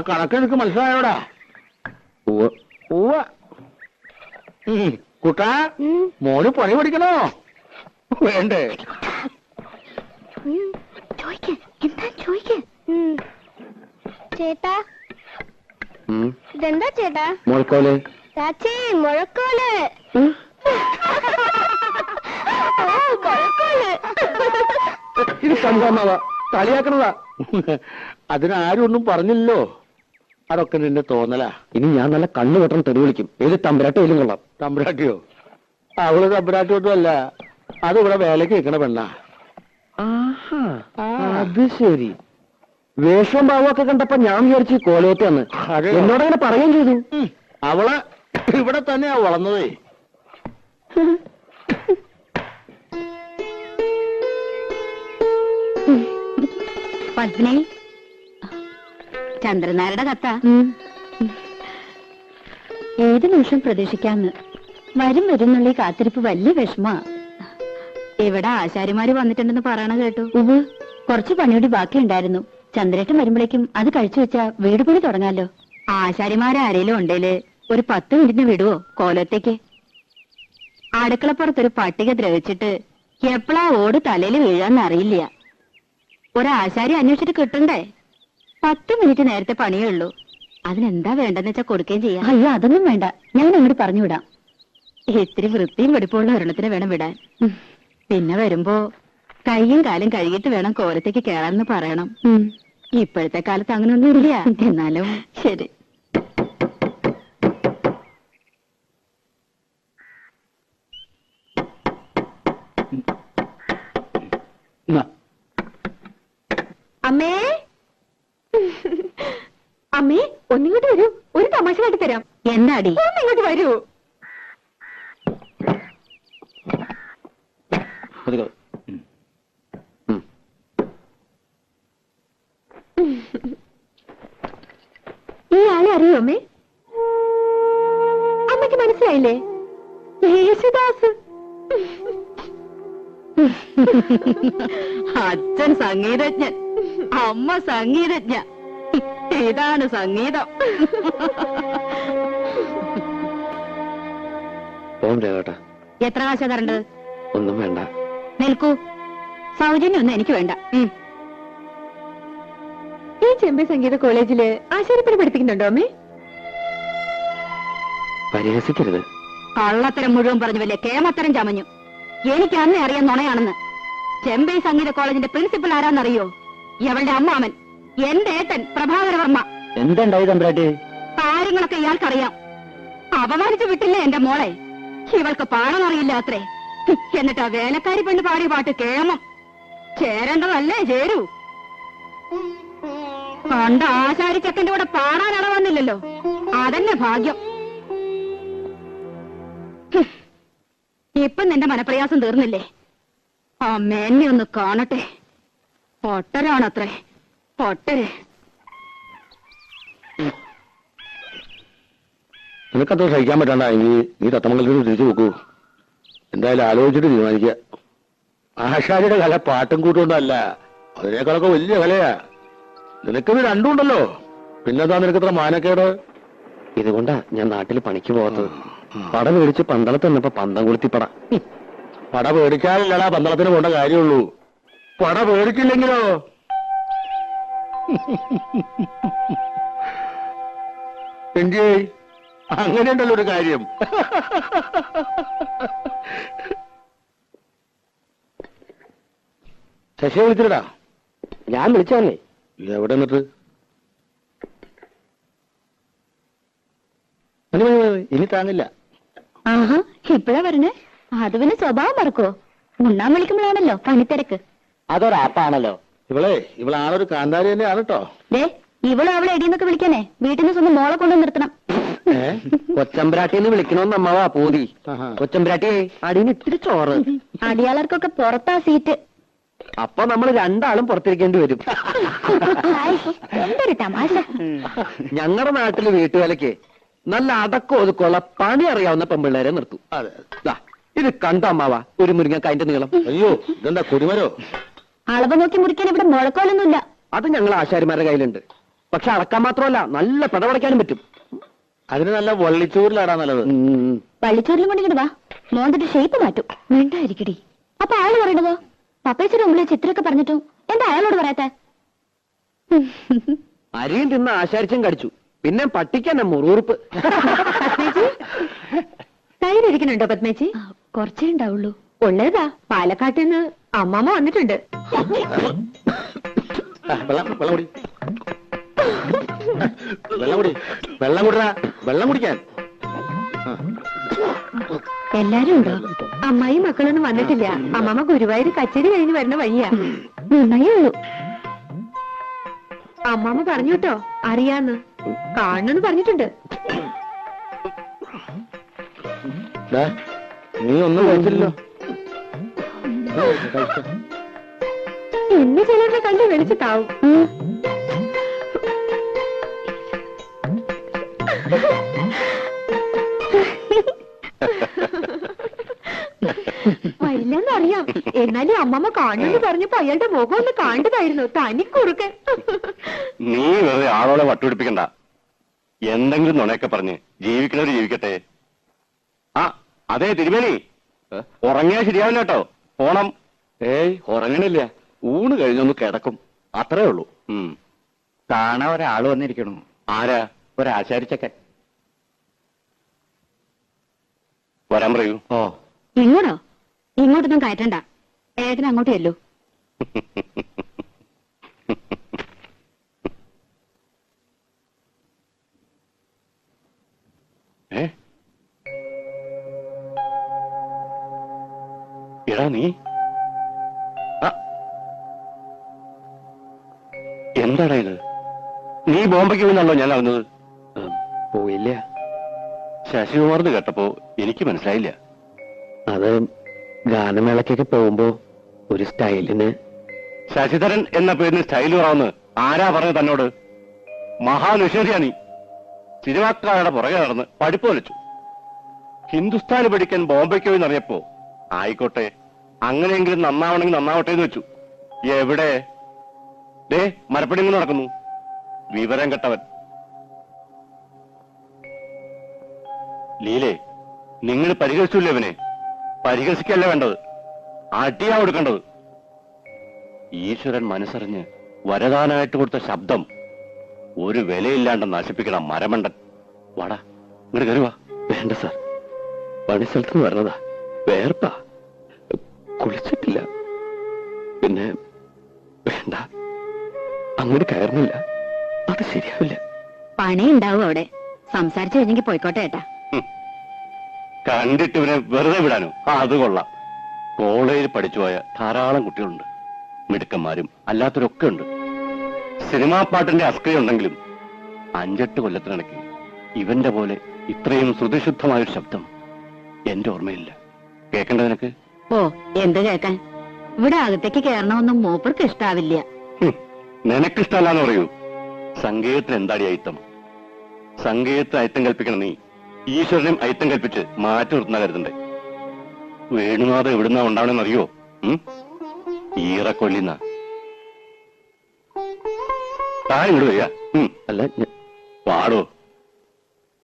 കണക്ക് എനിക്ക് മനസ്സിലായോടാ? കുട്ടാ, മോന് പണി പഠിക്കണോ വേണ്ടേ? ചേട്ടാ, ഇതെന്താ ചേട്ടാ? മുഴക്കോല്. ചാച്ചി, മുഴക്കോല്. ഇത് സംഭവമാവാ, കളിയാക്കണതാ. അതിനാരും ഒന്നും പറഞ്ഞില്ലല്ലോ. അതൊക്കെ നിന്റെ തോന്നലാ. ഇനി ഞാൻ നല്ല കണ്ണു കെട്ടണം തെറി വിളിക്കും. ഏത് തമ്പുരാട്ടോ ഏലും കൊള്ളാം. തമ്പുരാട്ടിയോ? അവള് തമ്പുരാട്ടിയൊന്നും അല്ല, അത് ഇവിടെ വേലക്ക് വെക്കണ പെണ്ണാ. അത് ശരി. വേഷം ഭാവമൊക്കെ കണ്ടപ്പോ ഞാൻ വിചാരിച്ചു കോലയറ്റാന്ന്. എന്നോടങ്ങനെ പറയുകയും ചെയ്തു. അവള് ഇവിടെ തന്നെയാ വളർന്നതേ. പത്നി, ചന്ദ്രനാരുടെ കത്ത ഏത് നിമിഷം പ്രതീക്ഷിക്കാന്ന്. വരും വരുന്നുള്ള കാത്തിരിപ്പ് വലിയ വിഷമാ. ഇവിടെ ആശാരിമാര് വന്നിട്ടുണ്ടെന്ന് പറയണ കേട്ടു. കുറച്ച് പണിയോടി ബാക്കിയുണ്ടായിരുന്നു. ചന്ദ്രേട്ടൻ വരുമ്പോഴേക്കും അത് കഴിച്ചു വെച്ചാ വീട് പണി തുടങ്ങാലോ. ആശാരിമാരാരേലും ഉണ്ടേല് ഒരു 10 മിനിറ്റിന് വിടുവോ കോലത്തേക്ക്? അടുക്കളപ്പുറത്തൊരു പട്ടിക ദ്രവിച്ചിട്ട് എപ്പോഴാ ഓട് തലയിൽ വീഴാന്നറിയില്ല. ഒരാശാരി അന്വേഷിച്ചിട്ട് കിട്ടണ്ടേ? 10 മിനിറ്റ് നേരത്തെ പണിയേ ഉള്ളൂ. അതിനെന്താ വേണ്ടെന്ന് വെച്ചാ കൊടുക്കുകയും ചെയ്യാം. അയ്യോ, അതൊന്നും വേണ്ട, ഞാൻ അങ്ങോട്ട് പറഞ്ഞു വിടാം. ഇത്തിരി വൃത്തിയും വെടിപ്പുള്ള ഒരെണ്ണത്തിന് വേണം വിടാൻ. പിന്നെ വരുമ്പോ കൈയും കാലും കഴുകിയിട്ട് വേണം കോലത്തേക്ക് കേറാന്ന് പറയണം. ഇപ്പോഴത്തെ കാലത്ത് അങ്ങനൊന്നും ഇല്ല. എന്നാലും ശരി. അമ്മേ, അമ്മേ, ഒന്നിങ്ങോട്ട് വരൂ, ഒരു തമാശ കാട്ടി തരാം. എന്താടി? ഒന്നിങ്ങോട്ട് വരൂ. ഈ ആളെ അറിയോ അമ്മേ? അമ്മയ്ക്ക് മനസ്സിലായില്ലേ? യേശുദാസ്. അച്ഛൻ സംഗീതജ്ഞൻ, അമ്മ സംഗീതജ്ഞ. ഇതാണ് സംഗീതം. എത്ര കാശ തരേണ്ടത്? ഒന്നും വേണ്ട. നിൽക്കൂ, സൗജന്യൊന്നും എനിക്ക് വേണ്ട. ഈ ചെമ്പൈ സംഗീത കോളേജില് ആശാരിപ്പണി പഠിപ്പിക്കുന്നുണ്ടോ അമ്മേ? പരിഹസിക്കരുത്. കള്ളത്തരം മുഴുവൻ പറഞ്ഞു വല്ലേ കേമത്തരം ചമഞ്ഞു. എനിക്ക് അന്നേ അറിയാൻ നുണയാണെന്ന്. ചെമ്പൈ സംഗീത കോളേജിന്റെ പ്രിൻസിപ്പൽ ആരാന്നറിയോ? ഇവളുടെ അമ്മാമൻ, എന്റെ ഏട്ടൻ പ്രഭാകരവർമ്മ. എന്തുണ്ടായി തമ്പ്രാട്ടി? കാര്യങ്ങളൊക്കെ ഇയാൾക്കറിയാം. അപമാനിച്ചു വിട്ടില്ലേ എന്റെ മോളെ? ഇവൾക്ക് പാടാനറിയില്ല അത്രേ. എന്നിട്ട് ആ വേലക്കാരി പെണ്ണ് പാടിയ പാട്ട് കേമം. ചേരേണ്ടതല്ലേ ചേരൂ. പണ്ട് ആശാരി ചെക്കന്റെ കൂടെ പാടാൻ വന്നില്ലല്ലോ, അതന്നെ ഭാഗ്യം. ഇപ്പൊ നിന്റെ മനപ്രയാസം തീർന്നില്ലേ? അമ്മേന്നെ ഒന്ന് കാണട്ടെ. പൊട്ടരാണത്രേ, പൊട്ടര്. നിനക്കത്ര സഹിക്കാൻ പറ്റണ്ടെങ്കിൽ നീ തത്തമംഗലത്തിന് തിരിച്ചു നോക്കൂ. എന്തായാലും ആലോചിച്ചിട്ട് തീരുമാനിക്കുക. ആശാരിയുടെ കല പാട്ടും കൂട്ടുകൊണ്ടല്ല, അതിനേക്കാളൊക്കെ വലിയ കലയാ. നിനക്കിത് രണ്ടും ഉണ്ടല്ലോ, പിന്നെന്താ നിനക്കത്ര മാനക്കേട്? ഇതുകൊണ്ടാ ഞാൻ നാട്ടിൽ പണിക്ക് പോകാത്തത്. പട മേടിച്ച് പന്തളത്ത് നിന്നപ്പോ പന്തം കൊളുത്തിപ്പട. പട പേടിക്കാനില്ലടാ പന്തളത്തിന് പോണ്ട കാര്യമുള്ളൂ. പട പേടിക്കില്ലെങ്കിലോ? എങ്കി അങ്ങനെയുണ്ടല്ലോ ഒരു കാര്യം. ശശിയെ വിളിച്ചിട്ടാ? ഞാൻ വിളിച്ചല്ലേ. എവിടെ നിന്നിട്ട്? ഇനി താങ്ങില്ല. ആഹാ, ഇപ്പഴാ വരണേ? അത് പിന്നെ സ്വഭാവം മറക്കോ? ഉണ്ണാൻ വിളിക്കുമ്പോഴാണല്ലോ പണിത്തിരക്ക്. അതൊരാപ്പാണല്ലോ. ഇവളാണൊരു കാന്താരി തന്നെയാണ് കേട്ടോ. ദേ, ഇവളും അവളെ എടിയെന്നൊക്കെ വിളിക്കാനേ വീട്ടിൽ നിന്ന് സ്വന്തം മോളെ കൊണ്ടു നിർത്തണം. കൊച്ചമ്പ്രാട്ടിന്ന് വിളിക്കണോന്ന് അമ്മവാ പൂതി. കൊച്ചമ്പ്രാട്ടിയെ അടിയിൽ ഇത്തിരി ചോറ്. അടിയാളർക്കൊക്കെ പുറത്താ സീറ്റ്. അപ്പൊ നമ്മൾ രണ്ടാളും പുറത്തിരിക്കേണ്ടി വരും. എന്തൊരു തമാശ. ഞങ്ങളുടെ നാട്ടില് വീട്ടുവേലയ്ക്ക് നല്ല അടക്കം ഒതുക്കമുള്ള പണി അറിയാവുന്ന പെമ്പിള്ളേരെ നിർത്തും. ഇത് കണ്ട അമ്മാവാ ഒരു മുരിങ്ങക്കായന്റെ നീളം. അയ്യോ, ഇതെന്താ കൊടിമരോ? അളവ് നോക്കി മുറിക്കാൻ ഇവിടെ മുഴക്കോലൊന്നുമില്ല. അത് ഞങ്ങൾ ആശാരിമാരുടെ കയ്യിലുണ്ട്. പക്ഷെ അളക്കാൻ മാത്രമല്ല നല്ല പിടപടയ്ക്കാനും പറ്റും. അതിന് നല്ല വള്ളിച്ചോറിലാടാ നല്ലത്. പള്ളിച്ചോറിലും കൊണ്ട് ഇങ്ങോട്ട് വാ, മോന്തിട്ട് ഷേപ്പ് മാറ്റും. മിണ്ടായിരിക്കടി. അപ്പൊ അയാൾ പറയണതോ? പപ്പേച്ചിയുടെ മുമ്പിൽ ചിത്രമൊക്കെ പറഞ്ഞിട്ടും എന്താ അയാളോട് പറയാത്ത? അരിയും തിന്ന് ആശാരിച്ചും കടിച്ചു, പിന്നെ പട്ടിക്കന്നെ മുറുറുപ്പ്. പത്മേച്ചി തൈരിക്കുന്നുണ്ടോ പത്മേച്ചി? കുറച്ചേ ഉണ്ടാവുള്ളൂ. ഉള്ളതാ, പാലക്കാട്ടിൽ നിന്ന് അമ്മാമ്മ വന്നിട്ടുണ്ട്. വെള്ളം കുടിടാ, വെള്ളം കുടിക്കാൻ. എല്ലാരും ഉണ്ടോ? അമ്മായി മക്കളൊന്നും വന്നിട്ടില്ല. അമ്മാമ്മ ഗുരുവായൂർ കച്ചേരി കഴിഞ്ഞ് വരുന്ന വഴിയാ. നന്നായേ ഉള്ളൂ. അമ്മാമ്മ പറഞ്ഞു കേട്ടോ, അറിയാന്ന് കാണണെന്ന് പറഞ്ഞിട്ടുണ്ട്. നീ ഒന്നും കഴിച്ചില്ലല്ലോ. ഇന്ന് ചിലരുടെ കണ്ട് വെളിച്ചിട്ടാവും. വരില്ലെന്നറിയാം, എന്നാലും അമ്മമ്മ കാണുമെന്ന് പറഞ്ഞപ്പോ അയാളുടെ മുഖം ഒന്ന് കാണേണ്ടതായിരുന്നു. തനിക്കുറുക്കൻ. നീ വെറുതെ ആളോടെ വട്ടുപിടിപ്പിക്കണ്ട. എന്തെങ്കിലും നുണയൊക്കെ പറഞ്ഞ് ജീവിക്കണവര് ജീവിക്കട്ടെ. ആ അതെ തിരുമേനി, ഉറങ്ങിയാൽ ശരിയാവില്ല കേട്ടോ. പോണം. ഏയ് ഉറങ്ങണില്ല, ഊണ് കഴിഞ്ഞൊന്ന് കിടക്കും, അത്രേ ഉള്ളൂ. കാണാൻ ഒരാള് വന്നിരിക്കണു. ആരാ? ഒരാശാരിച്ചക്കൻ. വരാൻ പറയൂ. ഓ ഇങ്ങോട്ടോ? ഇങ്ങോട്ടൊന്നും കയറ്റണ്ട, ഏട്ടന് അങ്ങോട്ട് ചെല്ലൂ. ഏ എടാ നീ എന്താടാ ഇത്? നീ ബോംബെക്ക് പോകുന്നല്ലോ ഞാൻ അറിഞ്ഞത്. പോയില്ല. ശശികുമാർന്ന് കേട്ടപ്പോ എനിക്ക് മനസ്സിലായില്ല. അത് ഗാനമേളക്കൊക്കെ പോകുമ്പോ ഒരു സ്റ്റൈലിന്. ശശിധരൻ എന്ന പേരിന് സ്റ്റൈൽ കുറവെന്ന് ആരാ പറഞ്ഞത് തന്നോട്? മഹാനിഷേധിയാ നീ. സിനിമാക്കാരുടെ പുറകെ നടന്ന് പഠിപ്പ് വലിച്ചു. ഹിന്ദുസ്ഥാന് പഠിക്കാൻ ബോംബെക്ക് പോയി എന്നറിയപ്പോ ആയിക്കോട്ടെ, അങ്ങനെയെങ്കിലും നന്നാവണമെങ്കിൽ നന്നാവട്ടെ എന്ന് വെച്ചു. എവിടെ? ദേ മരപ്പണി നടക്കുന്നു. വിവരം കെട്ടവൻ. ലീലേ, നിങ്ങൾ പരിഹസിച്ചില്ലേ അവനെ? പരിഹസിക്കല്ല വേണ്ടത്, അടിയാ കൊടുക്കേണ്ടത്. ഈശ്വരൻ മനസ്സറിഞ്ഞ് വരദാനായിട്ട് കൊടുത്ത ശബ്ദം ഒരു വിലയില്ലാണ്ട് നശിപ്പിക്കണം മരമണ്ടൻ. വാടാ, ഇങ്ങോട്ട് കരുവാ. വേണ്ട സാർ, പണിസ്ഥലത്ത് നിന്ന് വരണതാ, വേർപ്പാ, കുളിച്ചിട്ടില്ല. പിന്നെ വേണ്ട, അങ്ങോട്ട് കയറുന്നില്ല, അത് ശരിയാവില്ല. പണി ഉണ്ടാവും അവിടെ. സംസാരിച്ചു കഴിഞ്ഞെങ്കിൽ പോയിക്കോട്ടെ ഏട്ടാ. കണ്ടിട്ട് ഇവനെ വെറുതെ വിടാനോ? അത് കൊള്ളാം. കോളേജിൽ പഠിച്ചുപോയ ധാരാളം കുട്ടികളുണ്ട്, മിടുക്കന്മാരും അല്ലാത്തവരൊക്കെ ഉണ്ട്. സിനിമാ പാട്ടിന്റെ അസ്കയുണ്ടെങ്കിലും 5-8 കൊല്ലത്തിനിടയ്ക്ക് ഇവന്റെ പോലെ ഇത്രയും ശ്രുതിശുദ്ധമായൊരു ശബ്ദം എന്റെ ഓർമ്മയില്ല. കേൾക്കണ്ട നിനക്ക്? ഓ, എന്ത് കേൾക്കാൻ? ഇവിടെ അകത്തേക്ക് കയറണമെന്നും മൂപ്പർക്ക് ഇഷ്ടാവില്ല. നിനക്കിഷ്ടമല്ലാന്ന് പറയൂ. സംഗീതത്തിന് എന്താടി അയിത്തം? സംഗീതത്തിന് അയിത്തം കൽപ്പിക്കണം നീ. ഈശ്വരനും അയിത്തം കൽപ്പിച്ച് മാറ്റി നിർത്തുന്ന കരുതണ്ടേ? വേണുനാഥ് എവിടുന്നാ ഉണ്ടാവണമെന്നറിയോ? ഈറക്കൊല്ലിന്ന താൻ ഇങ്ങോട്ട് വരിക. അല്ല പാടോ.